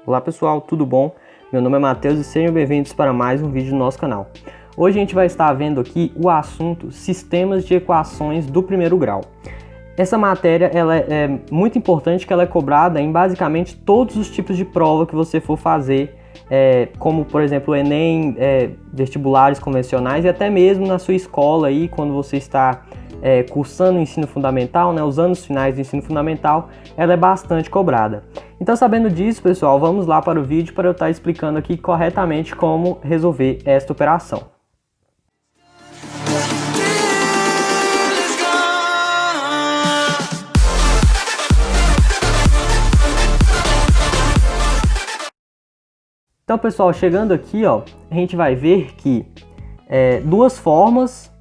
Olá pessoal, tudo bom? Meu nome é Matheus e sejam bem-vindos para mais um vídeo do nosso canal. Hoje a gente vai estar vendo aqui o assunto Sistemas de Equações do primeiro grau. Essa matéria ela é muito importante, que ela é cobrada em basicamente todos os tipos de prova que você for fazer, como por exemplo o Enem, vestibulares convencionais e até mesmo na sua escola aí, quando você está cursando o ensino fundamental, né, os anos finais do ensino fundamental, ela é bastante cobrada. Então, sabendo disso, pessoal, vamos lá para o vídeo para eu estar explicando aqui corretamente como resolver esta operação. Então, pessoal, chegando aqui, ó, a gente vai ver que duas formas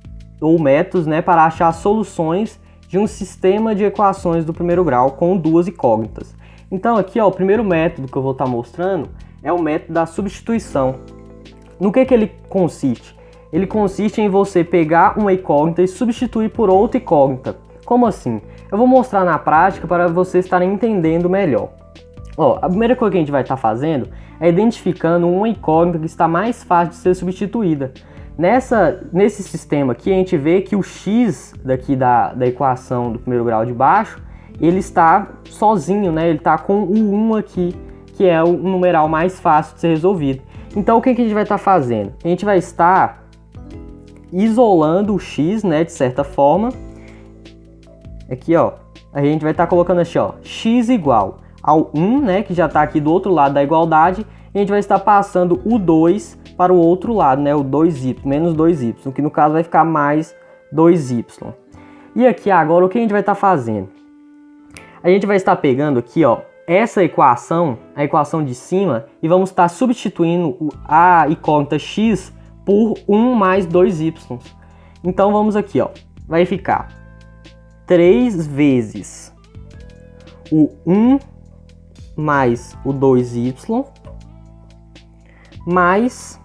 ou métodos, né, para achar soluções de um sistema de equações do primeiro grau com duas incógnitas. Então aqui, ó, o primeiro método que eu vou estar mostrando é o método da substituição. No que ele consiste? Ele consiste em você pegar uma incógnita e substituir por outra incógnita. Como assim? Eu vou mostrar na prática para vocês estarem entendendo melhor. Ó, a primeira coisa que a gente vai estar fazendo é identificando uma incógnita que está mais fácil de ser substituída. Nesse sistema aqui, a gente vê que o x daqui da equação do primeiro grau de baixo, ele está sozinho, né? Ele está com o 1 aqui, que é o numeral mais fácil de ser resolvido. Então, o que a gente vai estar fazendo? A gente vai estar isolando o x, né, de certa forma. Aqui, ó, a gente vai estar colocando assim, ó, x igual ao 1, né, que já está aqui do outro lado da igualdade. A gente vai estar passando o 2 para o outro lado, né, o 2y, menos 2y, que no caso vai ficar mais 2y. E aqui agora o que a gente vai estar fazendo? A gente vai estar pegando aqui, ó, essa equação, a equação de cima, e vamos estar substituindo a incógnita x por 1 mais 2y. Então vamos aqui, ó, vai ficar 3 vezes o 1 mais o 2y mais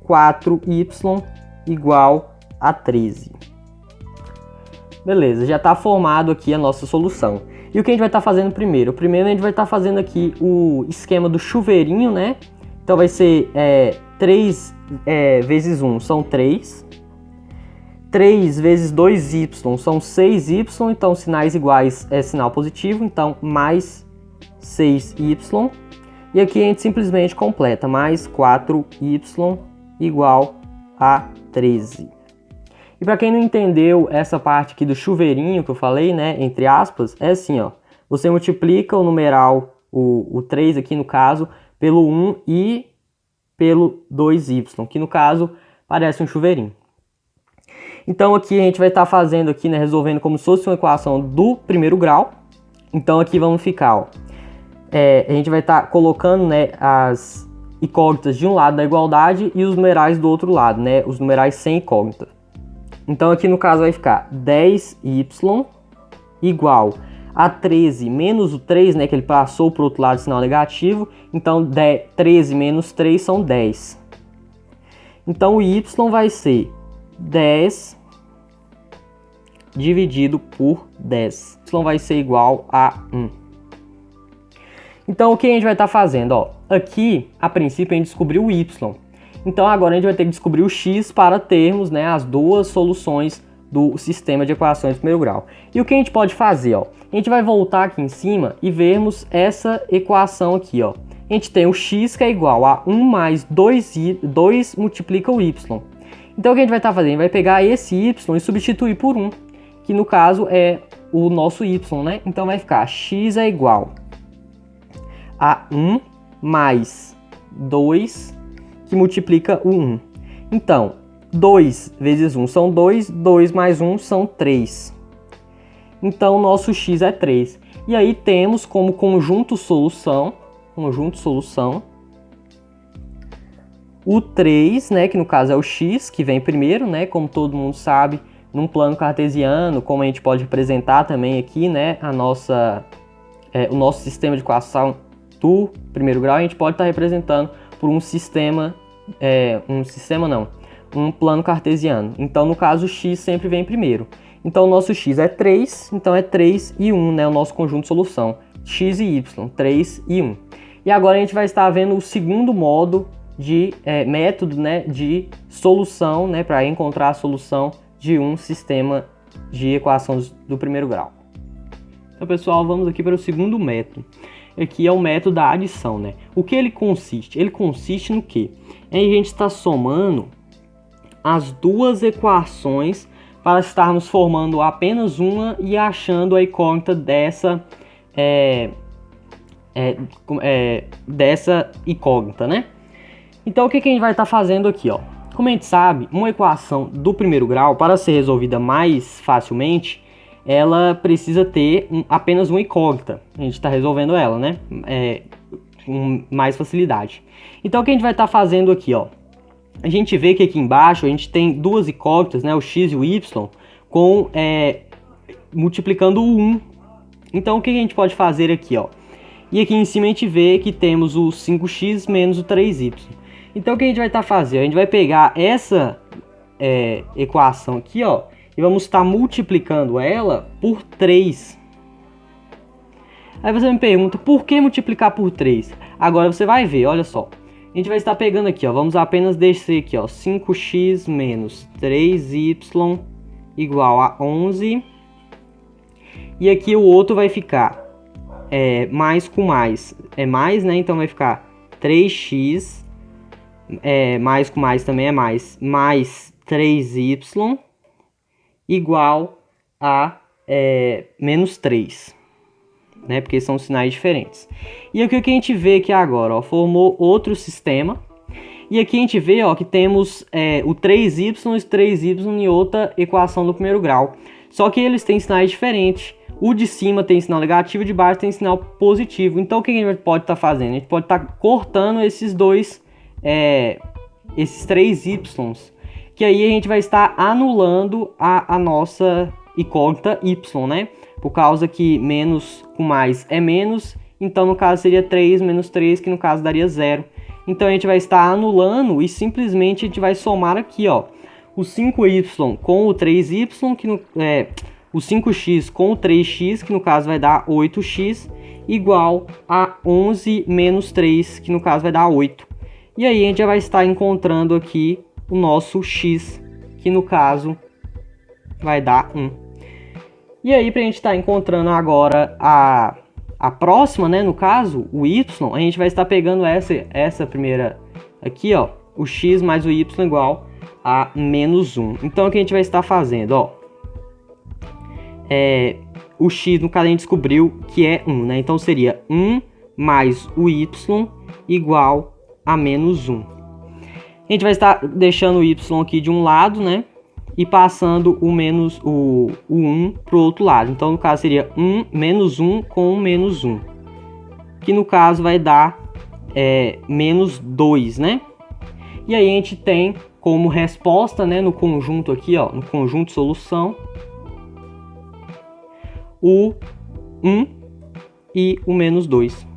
4y igual a 13. Beleza, já está formado aqui a nossa solução. E o que a gente vai estar fazendo primeiro? Primeiro a gente vai estar fazendo aqui o esquema do chuveirinho, né? Então vai ser 3 vezes 1 são 3. 3 vezes 2y são 6y, então sinais iguais é sinal positivo, então mais 6y. E aqui a gente simplesmente completa, mais 4y igual a 13. E para quem não entendeu essa parte aqui do chuveirinho que eu falei, né, entre aspas, é assim, ó. Você multiplica o numeral, o 3 aqui no caso, pelo 1 e pelo 2y, que no caso parece um chuveirinho. Então aqui a gente vai estar fazendo aqui, né, resolvendo como se fosse uma equação do primeiro grau. Então aqui vamos ficar, ó. A gente vai estar colocando, né, as incógnitas de um lado da igualdade e os numerais do outro lado, né, os numerais sem incógnita. Então aqui no caso vai ficar 10y igual a 13 menos o 3, né, que ele passou para o outro lado, sinal negativo. Então 13 menos 3 são 10. Então o y vai ser 10 dividido por 10. Y vai ser igual a 1. Então o que a gente vai estar fazendo? Ó, aqui, a princípio, a gente descobriu o y. Então agora a gente vai ter que descobrir o x para termos, né, as duas soluções do sistema de equações de primeiro grau. E o que a gente pode fazer? Ó? A gente vai voltar aqui em cima e vermos essa equação aqui. Ó. A gente tem o x que é igual a 1 mais 2 multiplica o y. Então o que a gente vai estar fazendo? A gente vai pegar esse y e substituir por 1, que no caso é o nosso y, né? Então vai ficar x é igual a 1 mais 2 que multiplica o 1. Então, 2 vezes 1 são 2, 2 mais 1 são 3. Então, nosso x é 3. E aí temos como conjunto solução, o 3, né, que no caso é o x, que vem primeiro, né, como todo mundo sabe, num plano cartesiano, como a gente pode representar também aqui, né, o nosso sistema de equação do primeiro grau, a gente pode estar representando por um um plano cartesiano. Então, no caso, o x sempre vem primeiro. Então, o nosso x é 3, então é 3 e 1, né, o nosso conjunto de solução. X e y, 3 e 1. E agora a gente vai estar vendo o segundo modo de método, né, de solução, né, para encontrar a solução de um sistema de equações do primeiro grau. Então, pessoal, vamos aqui para o segundo método. Aqui é o método da adição, né? O que ele consiste? Ele consiste no quê? A gente está somando as duas equações para estarmos formando apenas uma e achando a incógnita dessa incógnita, né? Então, o que a gente vai estar fazendo aqui, ó? Como a gente sabe, uma equação do primeiro grau, para ser resolvida mais facilmente, ela precisa ter apenas uma incógnita. A gente está resolvendo ela, né? Com mais facilidade. Então, o que a gente vai estar fazendo aqui, ó? A gente vê que aqui embaixo a gente tem duas incógnitas, né? O x e o y, multiplicando o 1. Então, o que a gente pode fazer aqui, ó? E aqui em cima a gente vê que temos o 5x menos o 3y. Então, o que a gente vai estar fazendo? A gente vai pegar essa equação aqui, ó, e vamos estar multiplicando ela por 3. Aí você me pergunta, por que multiplicar por 3? Agora você vai ver, olha só. A gente vai estar pegando aqui, ó, vamos apenas descer aqui, ó, 5x menos 3y igual a 11. E aqui o outro vai ficar mais com mais. É mais, né? Então vai ficar 3x, mais com mais também é mais 3y igual a menos 3. Né, porque são sinais diferentes. E aqui o que a gente vê aqui agora, ó, formou outro sistema. E aqui a gente vê, ó, que temos o 3y e 3y em outra equação do primeiro grau. Só que eles têm sinais diferentes. O de cima tem sinal negativo, o de baixo tem sinal positivo. Então o que a gente pode estar fazendo? A gente pode estar cortando esses esses 3y. Que aí a gente vai estar anulando a nossa incógnita y, né? Por causa que menos com mais é menos, então no caso seria 3 menos 3, que no caso daria 0. Então a gente vai estar anulando e simplesmente a gente vai somar aqui, ó, o 5y com o 3y, o 5x com o 3x, que no caso vai dar 8x, igual a 11 menos 3, que no caso vai dar 8. E aí a gente já vai estar encontrando aqui o nosso x, que no caso vai dar 1. E aí, para a gente estar encontrando agora a próxima, né, no caso, o y, a gente vai estar pegando essa primeira aqui, ó, o x mais o y igual a menos 1. Então, o que a gente vai estar fazendo, ó, o x, no caso, a gente descobriu que é 1, né? Então, seria 1 mais o y igual a menos 1. A gente vai estar deixando o y aqui de um lado, né? E passando o 1 para o outro lado. Então, no caso, seria menos 1 com menos 1. Que, no caso, vai dar menos 2, né? E aí, a gente tem como resposta, né, no conjunto aqui, ó, no conjunto solução, o 1 e o menos 2.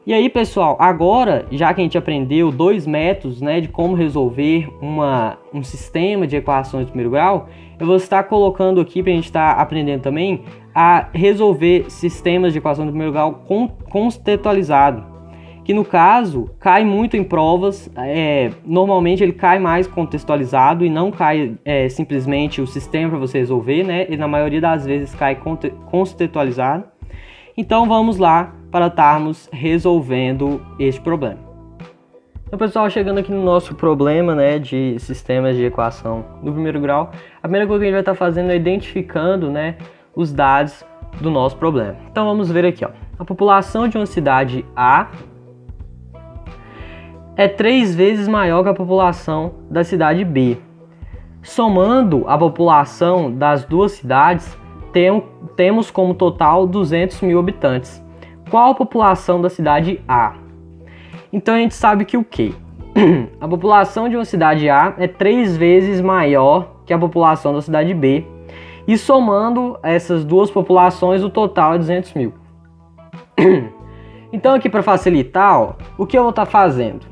E aí, pessoal, agora, já que a gente aprendeu dois métodos, né, de como resolver um sistema de equações de primeiro grau, eu vou estar colocando aqui para a gente estar aprendendo também a resolver sistemas de equações de primeiro grau contextualizado, que no caso cai muito em provas. Normalmente ele cai mais contextualizado e não cai simplesmente o sistema para você resolver, né? E na maioria das vezes cai contextualizado. Então vamos lá para estarmos resolvendo este problema. Então, pessoal, chegando aqui no nosso problema, né, de sistemas de equação do primeiro grau, a primeira coisa que a gente vai estar fazendo é identificando, né, os dados do nosso problema. Então vamos ver aqui, ó. A população de uma cidade A é 3 vezes maior que a população da cidade B. Somando a população das duas cidades, temos como total 200 mil habitantes. Qual a população da cidade A? Então a gente sabe que o quê? A população de uma cidade A é 3 vezes maior que a população da cidade B. E somando essas duas populações, o total é 200 mil. Então aqui, para facilitar, ó, o que eu vou estar fazendo?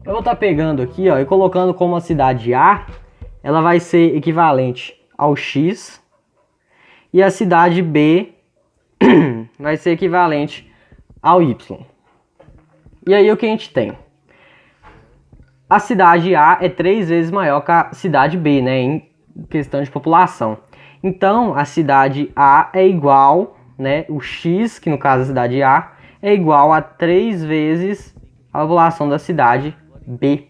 Eu vou estar pegando aqui, ó, e colocando como a cidade A, ela vai ser equivalente ao X. E a cidade B vai ser equivalente ao Y. E aí o que a gente tem? A cidade A é 3 vezes maior que a cidade B, né, em questão de população. Então, a cidade A é igual, né, o X, que no caso é a cidade A, é igual a 3 vezes a população da cidade B.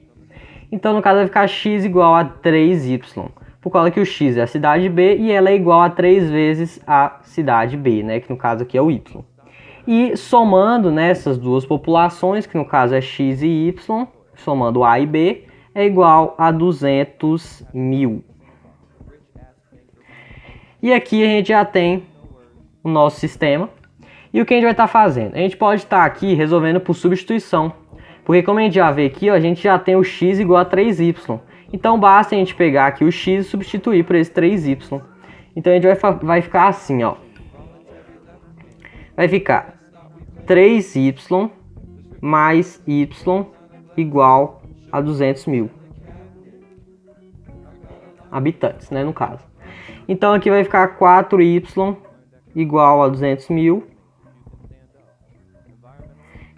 Então, no caso, vai ficar X igual a 3Y, por causa que o X é a cidade B e ela é igual a 3 vezes a cidade B, né, que no caso aqui é o Y. E somando nessas duas populações, que no caso é X e Y, somando A e B, é igual a 200.000. E aqui a gente já tem o nosso sistema. E o que a gente vai estar fazendo? A gente pode estar aqui resolvendo por substituição. Porque como a gente já vê aqui, ó, a gente já tem o x igual a 3y. Então basta a gente pegar aqui o x e substituir por esse 3y. Então a gente vai ficar assim, ó. Vai ficar 3y mais y igual a 200.000 habitantes, né, no caso. Então aqui vai ficar 4y igual a 200.000,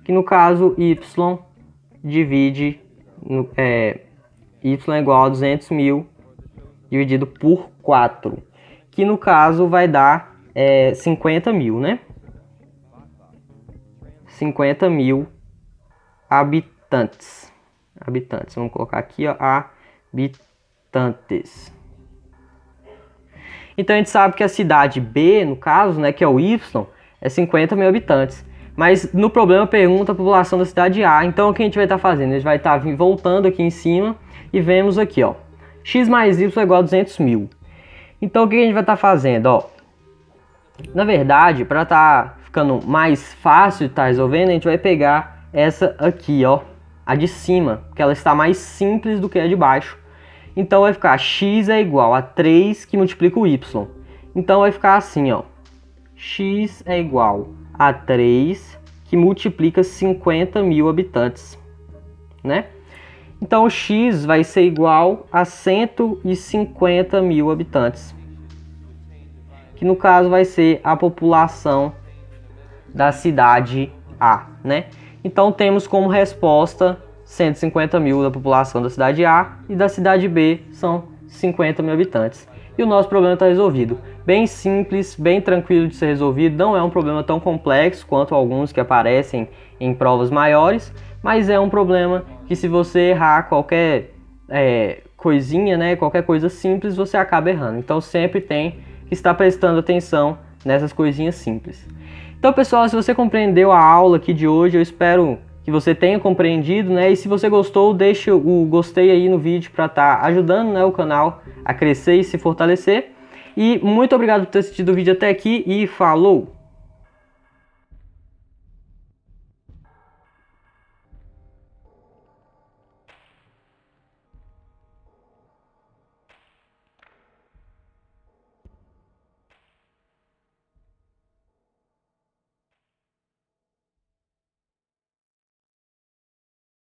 que no caso y divide, y é igual a 200.000 dividido por 4, que no caso vai dar 50.000, né? 50.000 habitantes. Vamos colocar aqui, ó, habitantes. Então a gente sabe que a cidade B, no caso, né, que é o Y, é 50.000 habitantes. Mas no problema pergunta a população da cidade A. Então o que a gente vai estar fazendo? A gente vai estar voltando aqui em cima e vemos aqui, ó, x mais y é igual a 200.000. Então o que a gente vai estar fazendo? Ó, na verdade, para estar ficando mais fácil de estar resolvendo, a gente vai pegar essa aqui, ó, a de cima, porque ela está mais simples do que a de baixo. Então vai ficar x é igual a 3 que multiplica o y. Então vai ficar assim, ó, x é igual a 3 que multiplica 50.000 habitantes, né? Então o x vai ser igual a 150.000 habitantes, que no caso vai ser a população da cidade A, né? Então temos como resposta 150.000 da população da cidade A e da cidade B são 50.000 habitantes. E o nosso problema está resolvido. Bem simples, bem tranquilo de ser resolvido, não é um problema tão complexo quanto alguns que aparecem em provas maiores, mas é um problema que se você errar qualquer coisinha, né, qualquer coisa simples, você acaba errando. Então sempre tem que estar prestando atenção nessas coisinhas simples. Então pessoal, se você compreendeu a aula aqui de hoje, eu espero que você tenha compreendido, né? E se você gostou, deixa o gostei aí no vídeo para estar ajudando, né, o canal a crescer e se fortalecer. E muito obrigado por ter assistido o vídeo até aqui e falou!